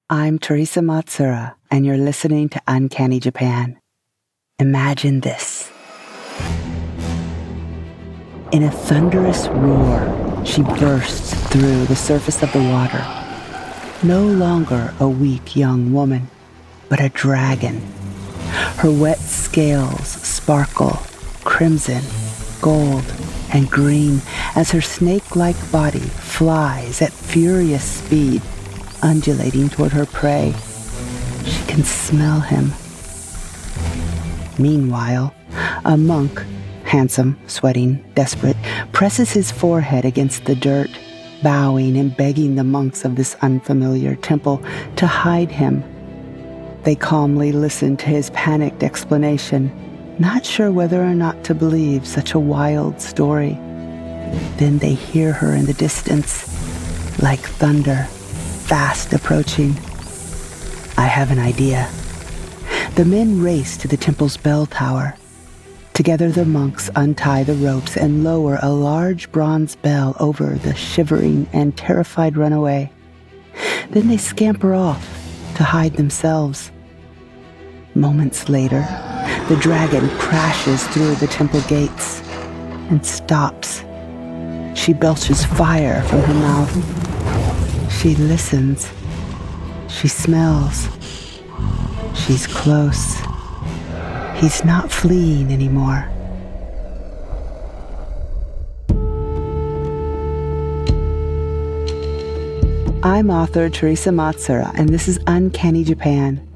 I'm Thersa Matsura, and you're listening to Uncanny Japan. Imagine this. In a thunderous roar, she bursts through the surface of the water. No longer a weak young woman, but a dragon. Her wet scales sparkle crimson, gold, and green as her snake-like body flies at furious speed, undulating toward her prey. She can smell him. Meanwhile, a monk, handsome, sweating, desperate, presses his forehead against the dirt, bowing and begging the monks of this unfamiliar temple to hide him. They calmly listen to his panicked explanation, not sure whether or not to believe such a wild story. Then they hear her in the distance, like thunder, fast approaching. I have an idea. The men race to the temple's bell tower. Together the monks untie the ropes and lower a large bronze bell over the shivering and terrified runaway. Then they scamper off to hide themselves. Moments later, the dragon crashes through the temple gates and stops. She belches fire from her mouth. She listens. She smells. She's close. He's not fleeing anymore. I'm author Thersa Matsura, and this is Uncanny Japan,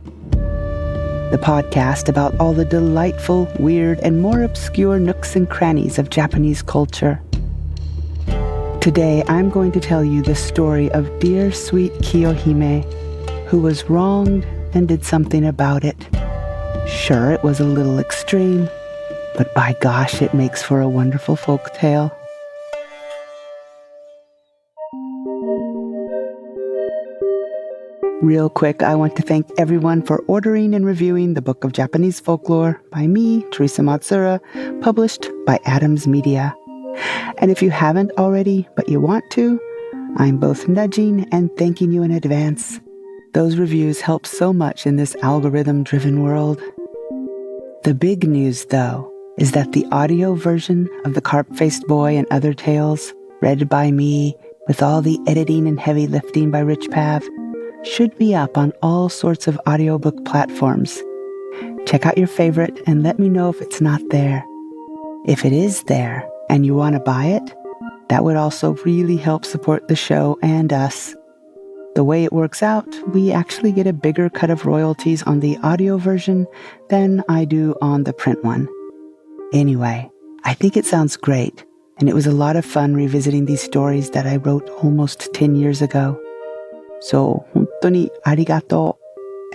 the podcast about all the delightful, weird, and more obscure nooks and crannies of Japanese culture. Today, I'm going to tell you the story of dear sweet Kiyohime, who was wronged and did something about it. Sure, it was a little extreme, but by gosh, it makes for a wonderful folk tale. Real quick, I want to thank everyone for ordering and reviewing the Book of Japanese Folklore by me, Thersa Matsura, published by Adams Media. And if you haven't already, but you want to, I'm both nudging and thanking you in advance. Those reviews help so much in this algorithm-driven world. The big news, though, is that the audio version of The Carp-Faced Boy and Other Tales, read by me, with all the editing and heavy lifting by Rich Pav, should be up on all sorts of audiobook platforms. Check out your favorite and let me know if it's not there. If it is there and you want to buy it, that would also really help support the show and us. The way it works out, we actually get a bigger cut of royalties on the audio version than I do on the print one. Anyway, I think it sounds great, and it was a lot of fun revisiting these stories that I wrote almost 10 years ago. So, 本当にありがと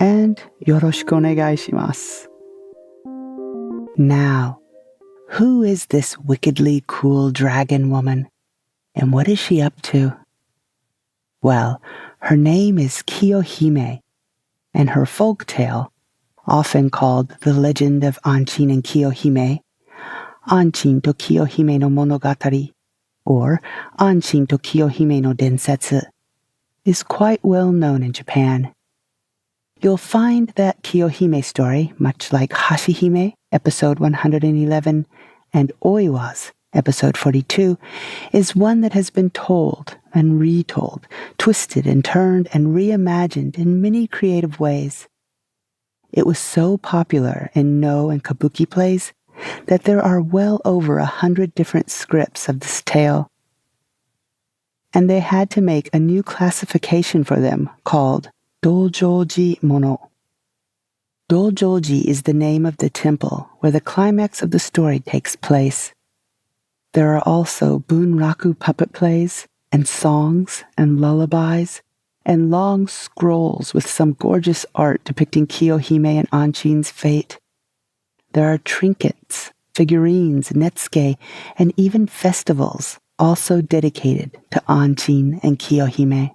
う and よろしくお願いします. Now, who is this wickedly cool dragon woman? And what is she up to? Well, her name is Kiyohime, and her folk tale, often called the legend of Anchin and Kiyohime, Anchin to Kiyohime no Monogatari, or Anchin to Kiyohime no Densetsu, is quite well known in Japan. You'll find that Kiyohime story, much like Hashihime, episode 111, and Oiwa's, episode 42, is one that has been told and retold, twisted and turned and reimagined in many creative ways. It was so popular in No and Kabuki plays that there are well over 100 different scripts of this tale. And they had to make a new classification for them called Dojoji Mono. Dojoji is the name of the temple where the climax of the story takes place. There are also bunraku puppet plays, and songs, and lullabies, and long scrolls with some gorgeous art depicting Kiyohime and Anchin's fate. There are trinkets, figurines, netsuke, and even festivals also dedicated to Anchin and Kiyohime.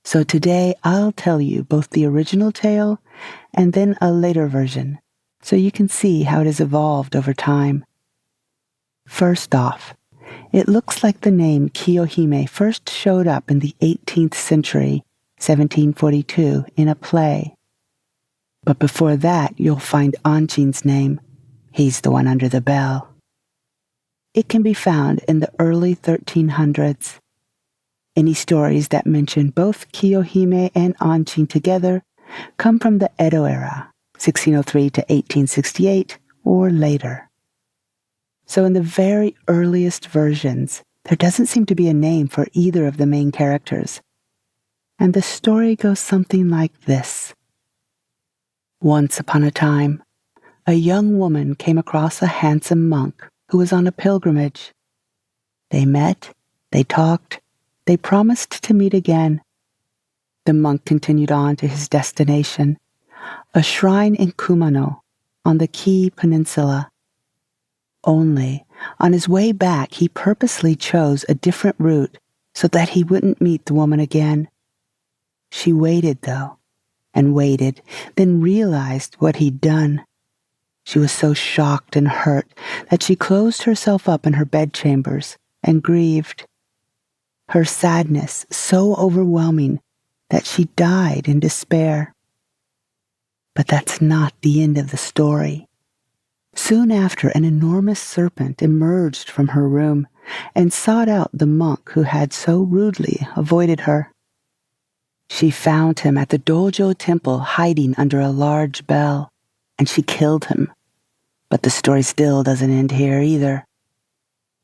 So today I'll tell you both the original tale and then a later version, so you can see how it has evolved over time. First off, it looks like the name Kiyohime first showed up in the 18th century 1742, in a play. But before that, you'll find Anchin's name. He's the one under the bell. It can be found in the early 1300s. Any stories that mention both Kiyohime and Anchin together come from the Edo era, 1603 to 1868, or later. So in the very earliest versions, there doesn't seem to be a name for either of the main characters. And the story goes something like this. Once upon a time, a young woman came across a handsome monk who was on a pilgrimage. They met, they talked, they promised to meet again. The monk continued on to his destination, a shrine in Kumano on the Kii Peninsula. Only, on his way back, he purposely chose a different route so that he wouldn't meet the woman again. She waited, though, and waited, then realized what he'd done. She was so shocked and hurt that she closed herself up in her bedchambers and grieved. Her sadness so overwhelming that she died in despair. But that's not the end of the story. Soon after, an enormous serpent emerged from her room and sought out the monk who had so rudely avoided her. She found him at the dojo temple hiding under a large bell, and she killed him. But the story still doesn't end here either.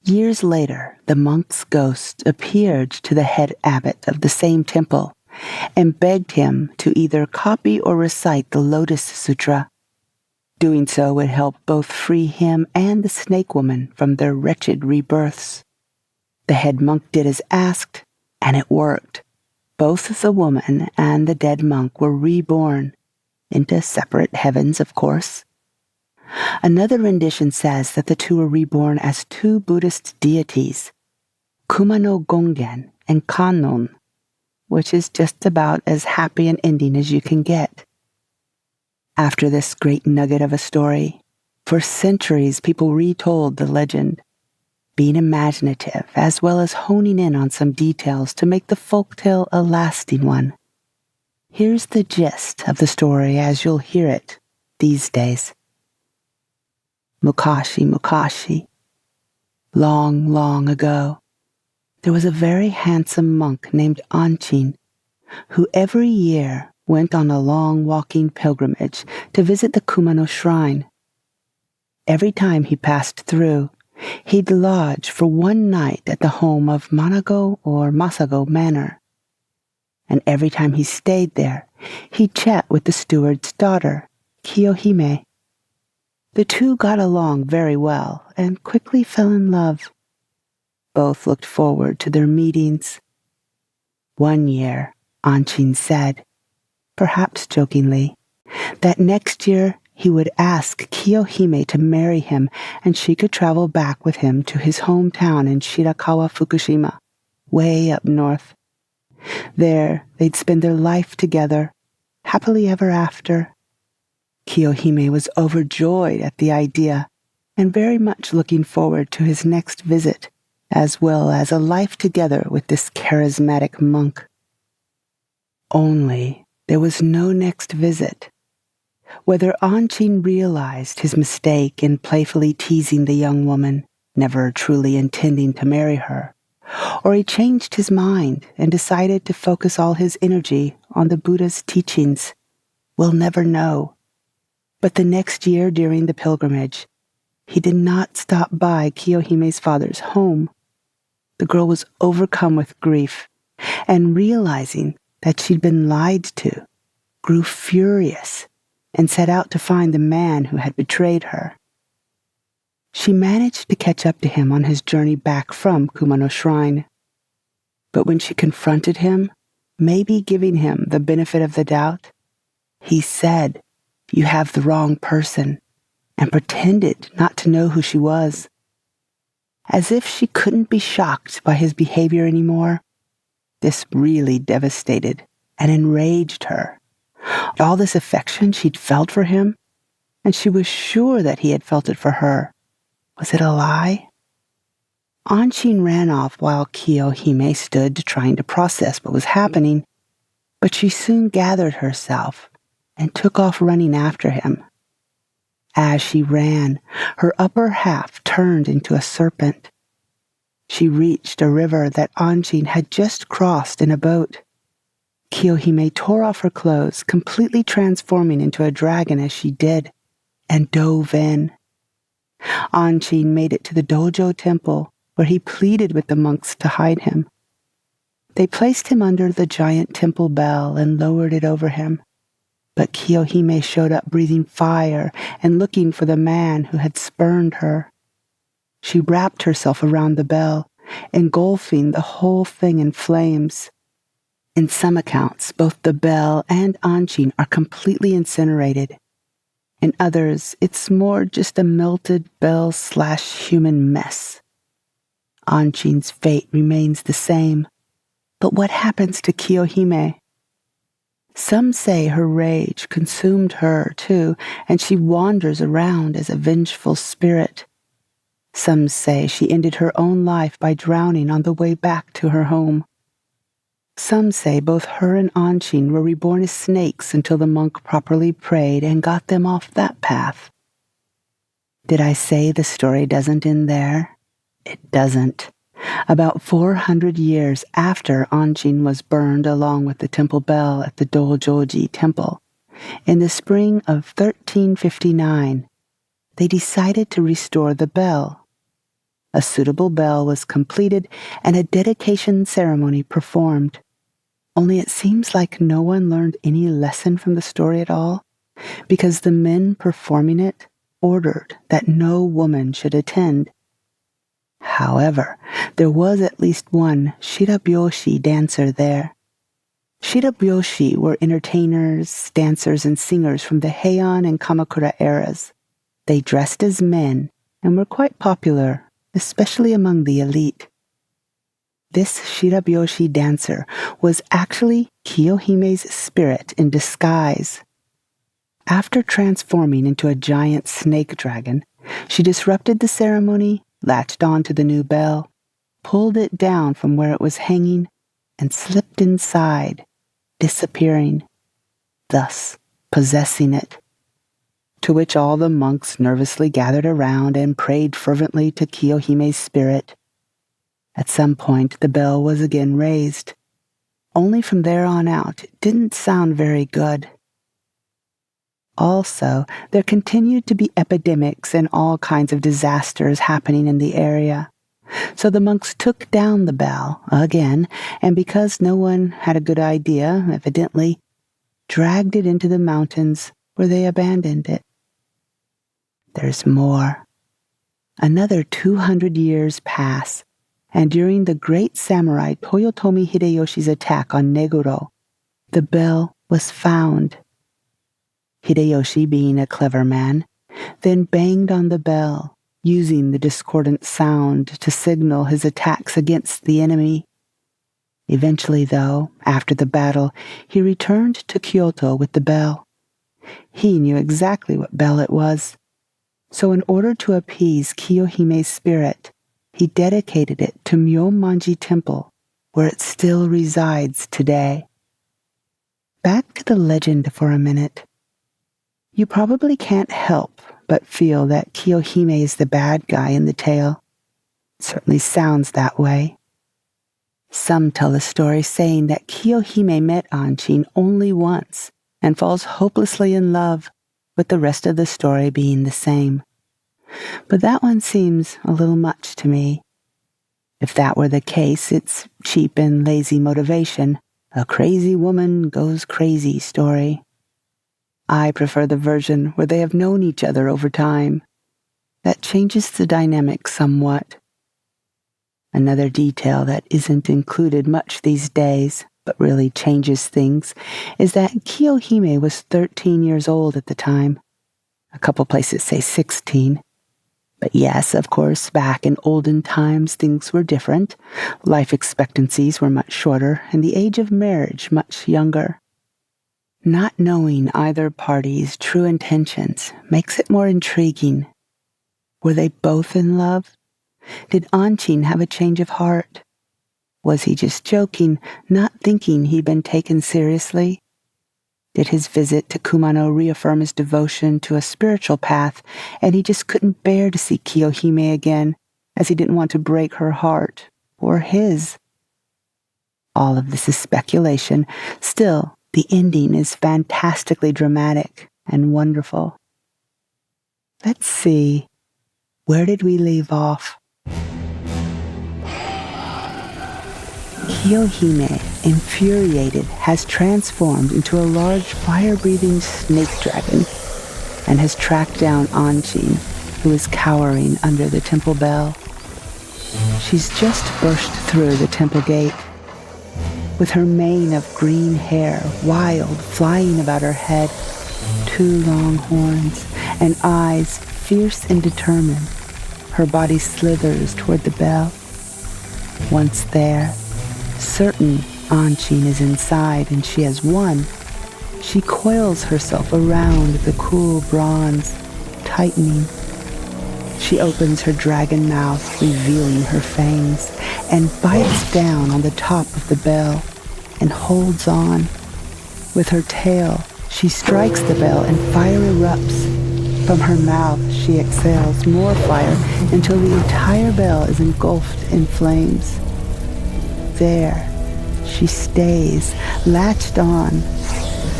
Years later, the monk's ghost appeared to the head abbot of the same temple and begged him to either copy or recite the Lotus Sutra. Doing so would help both free him and the snake woman from their wretched rebirths. The head monk did as asked, and it worked. Both the woman and the dead monk were reborn, into separate heavens, of course. Another rendition says that the two were reborn as two Buddhist deities, Kumano Gongen and Kannon, which is just about as happy an ending as you can get. After this great nugget of a story, for centuries people retold the legend, being imaginative as well as honing in on some details to make the folktale a lasting one. Here's the gist of the story as you'll hear it these days. Mukashi, Mukashi. Long, long ago, there was a very handsome monk named Anchin, who every year went on a long walking pilgrimage to visit the Kumano shrine. Every time he passed through, he'd lodge for one night at the home of Manago or Masago Manor. And every time he stayed there, he'd chat with the steward's daughter, Kiyohime. The two got along very well and quickly fell in love. Both looked forward to their meetings. One year, Anchin said, perhaps jokingly, that next year he would ask Kiyohime to marry him and she could travel back with him to his hometown in Shirakawa, Fukushima, way up north. There, they'd spend their life together, happily ever after. Kiyohime was overjoyed at the idea and very much looking forward to his next visit, as well as a life together with this charismatic monk. Only there was no next visit. Whether Anchin realized his mistake in playfully teasing the young woman, never truly intending to marry her, or he changed his mind and decided to focus all his energy on the Buddha's teachings, we'll never know. But the next year during the pilgrimage, he did not stop by Kiyohime's father's home. The girl was overcome with grief, and realizing that she'd been lied to, grew furious and set out to find the man who had betrayed her. She managed to catch up to him on his journey back from Kumano Shrine. But when she confronted him, maybe giving him the benefit of the doubt, he said, "You have the wrong person," and pretended not to know who she was. As if she couldn't be shocked by his behavior anymore, this really devastated and enraged her. All this affection she'd felt for him, and she was sure that he had felt it for her. Was it a lie? Anchin ran off while Kiyohime stood trying to process what was happening. but she soon gathered herself and took off running after him. As she ran, her upper half turned into a serpent. She reached a river that Anchin had just crossed in a boat. Kiyohime tore off her clothes, completely transforming into a dragon as she did, and dove in. Anchin made it to the dojo temple, where he pleaded with the monks to hide him. They placed him under the giant temple bell and lowered it over him. But Kiyohime showed up breathing fire and looking for the man who had spurned her. She wrapped herself around the bell, engulfing the whole thing in flames. In some accounts, both the bell and Anchin are completely incinerated. In others, it's more just a melted bell/human mess. Anchin's fate remains the same. But what happens to Kiyohime? Some say her rage consumed her, too, and she wanders around as a vengeful spirit. Some say she ended her own life by drowning on the way back to her home. Some say both her and Anchin were reborn as snakes until the monk properly prayed and got them off that path. Did I say the story doesn't end there? It doesn't. About 400 years after Anchin was burned along with the temple bell at the Dojoji temple, in the spring of 1359, they decided to restore the bell. A suitable bell was completed and a dedication ceremony performed. Only it seems like no one learned any lesson from the story at all, because the men performing it ordered that no woman should attend. However, there was at least one shirabyoshi dancer there. Shirabyoshi were entertainers, dancers, and singers from the Heian and Kamakura eras. They dressed as men and were quite popular, especially among the elite. This shirabyoshi dancer was actually Kiyohime's spirit in disguise. After transforming into a giant snake dragon, she disrupted the ceremony, latched onto the new bell, pulled it down from where it was hanging, and slipped inside, disappearing, thus possessing it. To which all the monks nervously gathered around and prayed fervently to Kiyohime's spirit. At some point, the bell was again raised. Only from there on out, it didn't sound very good. Also, there continued to be epidemics and all kinds of disasters happening in the area. So the monks took down the bell again, and because no one had a good idea, evidently, dragged it into the mountains where they abandoned it. There's more. Another 200 years pass, and during the great samurai Toyotomi Hideyoshi's attack on Neguro, the bell was found. Hideyoshi, being a clever man, then banged on the bell, using the discordant sound to signal his attacks against the enemy. Eventually, though, after the battle, he returned to Kyoto with the bell. He knew exactly what bell it was, so in order to appease Kiyohime's spirit, he dedicated it to Myomanji Temple, where it still resides today. Back to the legend for a minute. You probably can't help but feel that Kiyohime is the bad guy in the tale. It certainly sounds that way. Some tell the story saying that Kiyohime met Anchin only once and falls hopelessly in love, with the rest of the story being the same. But that one seems a little much to me. If that were the case, it's cheap and lazy motivation, a crazy woman goes crazy story. I prefer the version where they have known each other over time. That changes the dynamic somewhat. Another detail that isn't included much these days, but really changes things, is that Kiyohime was 13 years old at the time. A couple places say 16. But yes, of course, back in olden times things were different. Life expectancies were much shorter, and the age of marriage much younger. Not knowing either party's true intentions makes it more intriguing. Were they both in love? Did Anchin have a change of heart? Was he just joking, not thinking he'd been taken seriously? Did his visit to Kumano reaffirm his devotion to a spiritual path, and he just couldn't bear to see Kiyohime again, as he didn't want to break her heart, or his? All of this is speculation. Still, the ending is fantastically dramatic and wonderful. Let's see, where did we leave off? Kiyohime, infuriated, has transformed into a large fire-breathing snake dragon and has tracked down Anchin, who is cowering under the temple bell. She's just burst through the temple gate. With her mane of green hair wild flying about her head, 2 long horns, and eyes fierce and determined, her body slithers toward the bell. Once there, certain Anchin is inside and she has won, she coils herself around the cool bronze, tightening. She opens her dragon mouth, revealing her fangs, and bites down on the top of the bell and holds on. With her tail, she strikes the bell and fire erupts. From her mouth, she exhales more fire until the entire bell is engulfed in flames. There, she stays, latched on,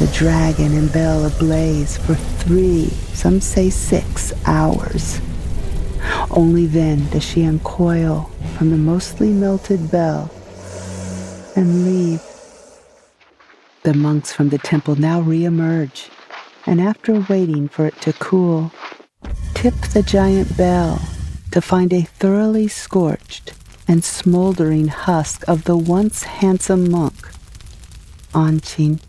the dragon and bell ablaze for 3, some say 6 hours. Only then does she uncoil from the mostly melted bell and leave. The monks from the temple now re-emerge, and after waiting for it to cool, tip the giant bell to find a thoroughly scorched and smoldering husk of the once handsome monk, Anchin.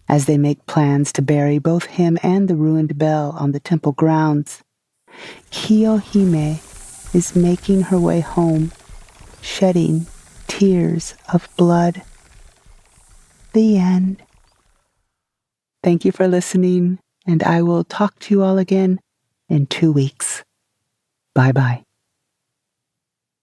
As they make plans to bury both him and the ruined bell on the temple grounds, Kiyohime is making her way home, shedding tears of blood. The end. Thank you for listening, and I will talk to you all again in 2 weeks. Bye-bye.